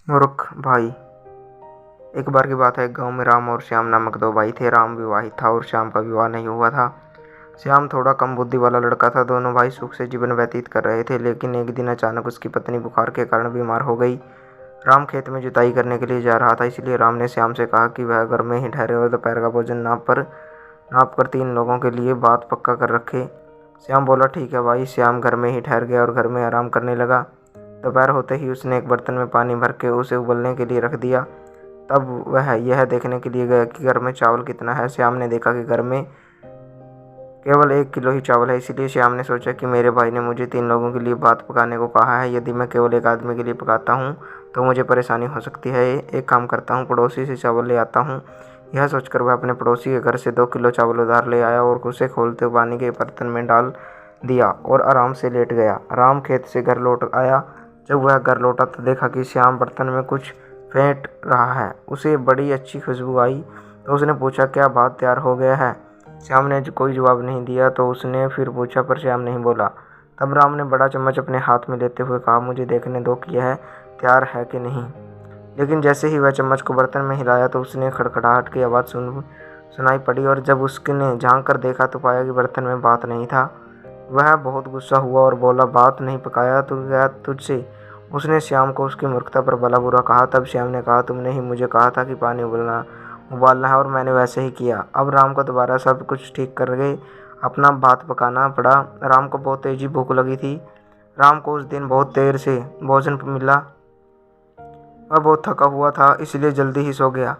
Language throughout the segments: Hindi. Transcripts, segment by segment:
मूर्ख भाई। एक बार की बात है, एक गांव में राम और श्याम नामक दो भाई थे। राम विवाहित था और श्याम का विवाह नहीं हुआ था। श्याम थोड़ा कम बुद्धि वाला लड़का था। दोनों भाई सुख से जीवन व्यतीत कर रहे थे, लेकिन एक दिन अचानक उसकी पत्नी बुखार के कारण बीमार हो गई। राम खेत में जुताई करने के लिए जा रहा था, इसलिए राम ने श्याम से कहा कि वह घर में ही ठहरे और दोपहर का भोजन नाप कर 3 लोगों के लिए बात पक्का कर रखे। श्याम बोला, ठीक है भाई। श्याम घर में ही ठहर गया और घर में आराम करने लगा। दोपहर होते ही उसने एक बर्तन में पानी भर के उसे उबलने के लिए रख दिया। तब वह यह देखने के लिए गया कि घर में चावल कितना है। श्याम ने देखा कि घर में केवल 1 किलो ही चावल है। इसीलिए श्याम ने सोचा कि मेरे भाई ने मुझे 3 लोगों के लिए भात पकाने को कहा है। यदि मैं केवल एक आदमी के लिए पकाता हूँ तो मुझे परेशानी हो सकती है। एक काम करता हूँ, पड़ोसी से चावल ले आता हूँ। यह सोचकर वह अपने पड़ोसी के घर से 2 किलो चावल उधार ले आया और उसे खोलते पानी के बर्तन में डाल दिया और आराम से लेट गया। राम खेत से घर लौट आया। जब वह घर लौटा तो देखा कि श्याम बर्तन में कुछ फेंट रहा है। उसे बड़ी अच्छी खुशबू आई तो उसने पूछा, क्या बात, तैयार हो गया है? श्याम ने कोई जवाब नहीं दिया तो उसने फिर पूछा, पर श्याम नहीं बोला। तब राम ने बड़ा चम्मच अपने हाथ में लेते हुए कहा, मुझे देखने दो कि यह तैयार है कि नहीं। लेकिन जैसे ही वह चम्मच को बर्तन में हिलाया तो उसने खड़खड़ाहट की आवाज़ सुनाई पड़ी और जब उसने झांक कर देखा तो पाया कि बर्तन में भात नहीं था। वह बहुत गुस्सा हुआ और बोला, बात नहीं पकाया तो गया तुझसे? उसने श्याम को उसकी मूर्खता पर भला बुरा कहा। तब श्याम ने कहा, तुमने ही मुझे कहा था कि पानी उबालना है और मैंने वैसे ही किया। अब राम को दोबारा सब कुछ ठीक कर गए अपना भात पकाना पड़ा। राम को बहुत तेजी भूख लगी थी। राम को उस दिन बहुत देर से भोजन मिला। वह बहुत थका हुआ था, इसलिए जल्दी ही सो गया।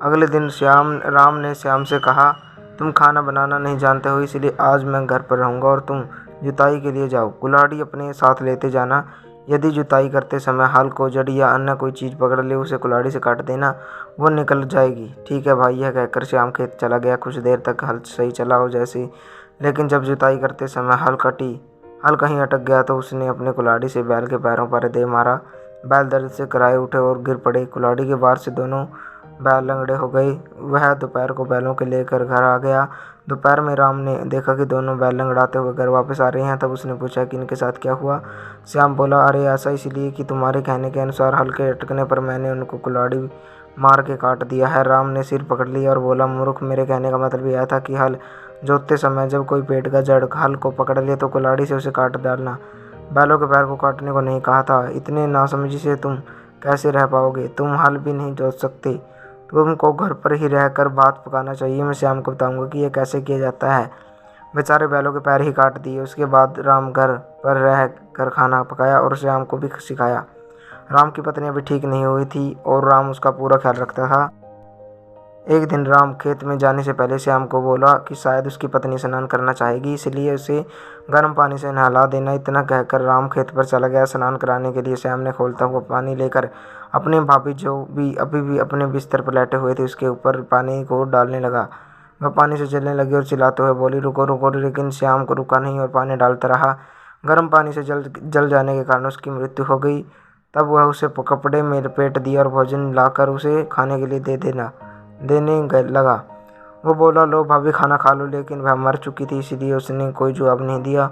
अगले दिन राम ने श्याम से कहा, तुम खाना बनाना नहीं जानते हो, इसलिए आज मैं घर पर रहूँगा और तुम जुताई के लिए जाओ। कुल्हाड़ी अपने साथ लेते जाना। यदि जुताई करते समय हल को जड़ या अन्य कोई चीज़ पकड़ ले, उसे कुल्हाड़ी से काट देना, वो निकल जाएगी। ठीक है भाई। यह कहकर श्याम खेत चला गया। कुछ देर तक हल सही चला हो जैसे, लेकिन जब जुताई करते समय हल कहीं अटक गया तो उसने अपने कुल्हाड़ी से बैल के पैरों पर दे मारा। बैल दर्द से कराए उठे और गिर पड़े। कुल्हाड़ी के वार से दोनों बैल लंगड़े हो गए। वह दोपहर को बैलों को लेकर घर आ गया। दोपहर में राम ने देखा कि दोनों बैल लंगड़ाते हुए घर वापस आ रहे हैं। तब उसने पूछा कि इनके साथ क्या हुआ। श्याम बोला, अरे ऐसा इसलिए कि तुम्हारे कहने के अनुसार हल के अटकने पर मैंने उनको कुल्हाड़ी मार के काट दिया है। राम ने सिर पकड़ लिया और बोला, मूर्ख, मेरे कहने का मतलब यह था कि हल जोतते समय जब कोई पेड़ का जड़ हल को पकड़ ले तो कुल्हाड़ी से उसे काट डालना, बैलों के पैर को काटने को नहीं कहा था। इतने नासमझी से तुम कैसे रह पाओगे? तुम हल भी नहीं जोत सकते। तुमको घर पर ही रहकर भात पकाना चाहिए। मैं श्याम को बताऊंगा कि यह कैसे किया जाता है। बेचारे बैलों के पैर ही काट दिए। उसके बाद राम घर पर रह कर खाना पकाया और श्याम को भी सिखाया। राम की पत्नी अभी ठीक नहीं हुई थी और राम उसका पूरा ख्याल रखता था। एक दिन राम खेत में जाने से पहले श्याम को बोला कि शायद उसकी पत्नी स्नान करना चाहेगी, इसलिए उसे गर्म पानी से नहला देना। इतना कहकर राम खेत पर चला गया स्नान कराने के लिए। श्याम ने खोलता हुआ पानी लेकर अपने भाभी, जो भी अभी भी अपने बिस्तर पर लेटे हुए थे, उसके ऊपर पानी को डालने लगा। वह पानी से जलने लगी और चिल्लाते हुए बोली, रुको रुको। लेकिन श्याम को रुका नहीं और पानी डालता रहा। गर्म पानी से जल जाने के कारण उसकी मृत्यु हो गई। तब वह उसे कपड़े में लपेट दिया और भोजन लाकर उसे खाने के लिए देने लगा। वो बोला, लो भाभी, खाना खा लो। लेकिन वह मर चुकी थी, इसलिए उसने कोई जवाब नहीं दिया।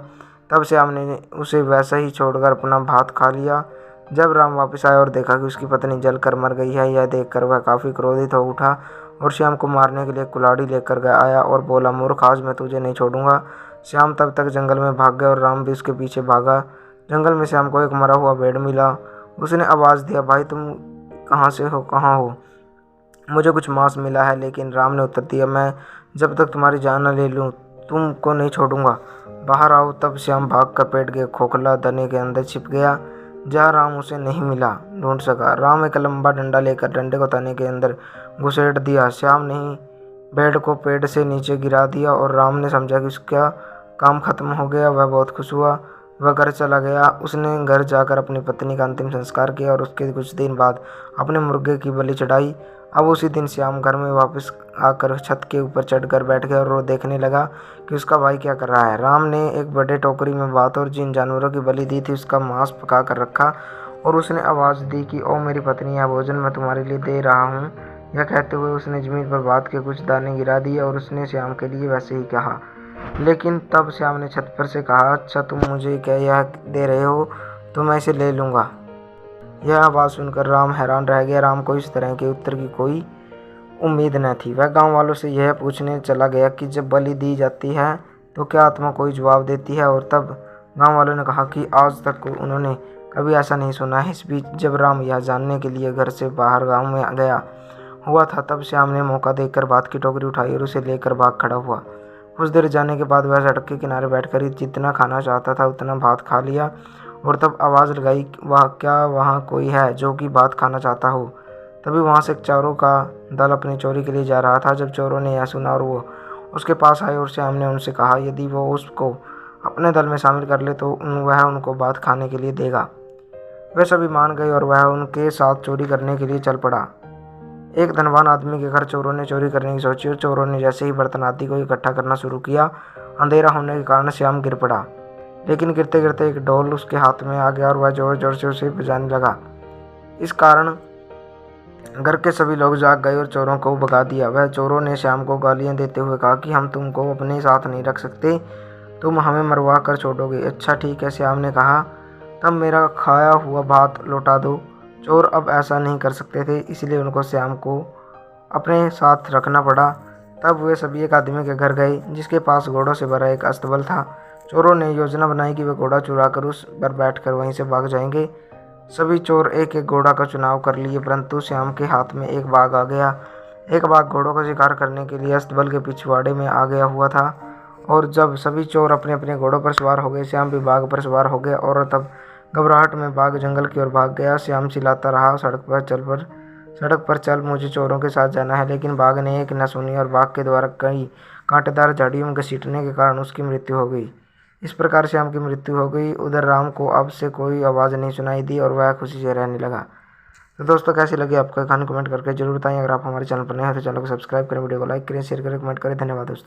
तब श्याम ने उसे वैसा ही छोड़कर अपना भात खा लिया। जब राम वापस आया और देखा कि उसकी पत्नी जलकर मर गई है, यह देखकर वह काफ़ी क्रोधित हो उठा और श्याम को मारने के लिए कुल्हाड़ी लेकर आया और बोला, मूर्ख, आज मैं तुझे नहीं छोड़ूंगा। श्याम तब तक जंगल में भाग गया और राम भी उसके पीछे भागा। जंगल में श्याम को एक मरा हुआ भेड़ मिला। उसने आवाज़ दिया, भाई, तुम कहाँ हो? मुझे कुछ मांस मिला है। लेकिन राम ने उत्तर दिया, मैं जब तक तुम्हारी जान न ले लूँ तुमको नहीं छोड़ूंगा। बाहर आओ। तब श्याम भागकर पेड़ के खोखला तने के अंदर छिप गया, जहाँ राम उसे नहीं ढूंढ सका। राम एक लंबा डंडा लेकर डंडे को तने के अंदर घुसेड़ दिया। श्याम ने भेड़ को पेड़ से नीचे गिरा दिया और राम ने समझा कि उसका काम खत्म हो गया। वह बहुत खुश हुआ। वह घर चला गया। उसने घर जाकर अपनी पत्नी का अंतिम संस्कार किया और उसके कुछ दिन बाद अपने मुर्गे की बलि चढ़ाई। अब उसी दिन श्याम घर में वापस आकर छत के ऊपर चढ़कर बैठ गया और वो देखने लगा कि उसका भाई क्या कर रहा है। राम ने एक बड़े टोकरी में भात और जिन जानवरों की बलि दी थी उसका मांस पका कर रखा और उसने आवाज़ दी कि ओ मेरी पत्नी, यह भोजन मैं तुम्हारे लिए दे रहा हूँ। यह कहते हुए उसने ज़मीन पर भात के कुछ दाने गिरा दिए और उसने श्याम के लिए वैसे ही कहा। लेकिन तब श्याम ने छत पर से कहा, अच्छा, तुम मुझे क्या यह दे रहे हो, तो मैं इसे ले लूँगा। यह आवाज़ सुनकर राम हैरान रह गया। राम को इस तरह के उत्तर की कोई उम्मीद न थी। वह गांव वालों से यह पूछने चला गया कि जब बलि दी जाती है तो क्या आत्मा कोई जवाब देती है, और तब गांव वालों ने कहा कि आज तक उन्होंने कभी ऐसा नहीं सुना है। इस बीच जब राम यह जानने के लिए घर से बाहर गांव में गया हुआ था, तब श्याम ने मौका देखकर भात की टोकरी उठाई और उसे लेकर भाग खड़ा हुआ। कुछ देर जाने के बाद वह सड़क के किनारे बैठकर जितना खाना चाहता था उतना भात खा लिया, और तब आवाज़ लगाई, वह क्या वहाँ कोई है जो कि भात खाना चाहता हो। तभी वहाँ से एक चोरों का दल अपनी चोरी के लिए जा रहा था। जब चोरों ने यह सुना और वो उसके पास आए और श्याम ने उनसे कहा यदि वो उसको अपने दल में शामिल कर ले तो वह उनको भात खाने के लिए देगा। वे सभी मान गए और वह उनके साथ चोरी करने के लिए चल पड़ा। एक धनवान आदमी के घर चोरों ने चोरी करने की सोची और चोरों ने जैसे ही बर्तन आदि को इकट्ठा करना शुरू किया, अंधेरा होने के कारण श्याम गिर पड़ा। लेकिन गिरते गिरते एक ढोल उसके हाथ में आ गया और वह जोर जोर से उसे बजाने लगा। इस कारण घर के सभी लोग जाग गए और चोरों को भगा दिया। वह चोरों ने श्याम को गालियां देते हुए कहा कि हम तुमको अपने साथ नहीं रख सकते, तुम हमें मरवा कर छोड़ोगे। अच्छा ठीक है, श्याम ने कहा, तब मेरा खाया हुआ भात लौटा दो। चोर अब ऐसा नहीं कर सकते थे, इसलिए उनको श्याम को अपने साथ रखना पड़ा। तब वे सभी एक आदमी के घर गए जिसके पास घोड़ों से भरा एक अस्तबल था। चोरों ने योजना बनाई कि वे घोड़ा चुरा कर उस पर बैठकर वहीं से भाग जाएंगे। सभी चोर एक एक घोड़ा का चुनाव कर लिए, परंतु श्याम के हाथ में एक बाघ आ गया। एक बाघ घोड़ों का शिकार करने के लिए अस्तबल के पिछवाड़े में आ गया हुआ था। और जब सभी चोर अपने अपने घोड़ों पर सवार हो गए, श्याम भी बाघ पर सवार हो गया और तब घबराहट में बाघ जंगल की ओर भाग गया। श्याम चिल्लाता रहा, सड़क पर चल, मुझे चोरों के साथ जाना है। लेकिन बाघ ने एक न सुनी और बाघ के द्वारा कई कांटेदार झाड़ियों में घसीटने के कारण उसकी मृत्यु हो गई। इस प्रकार श्याम की मृत्यु हो गई। उधर राम को अब से कोई आवाज़ नहीं सुनाई दी और वह खुशी से रहने लगा। तो दोस्तों कैसी लगी आपको कहानी कमेंट करके जरूर बताएं। अगर आप हमारे चैनल पर नए हो तो चैनल को सब्सक्राइब करें, वीडियो को लाइक करें, शेयर करें, कमेंट करें। धन्यवाद दोस्तों।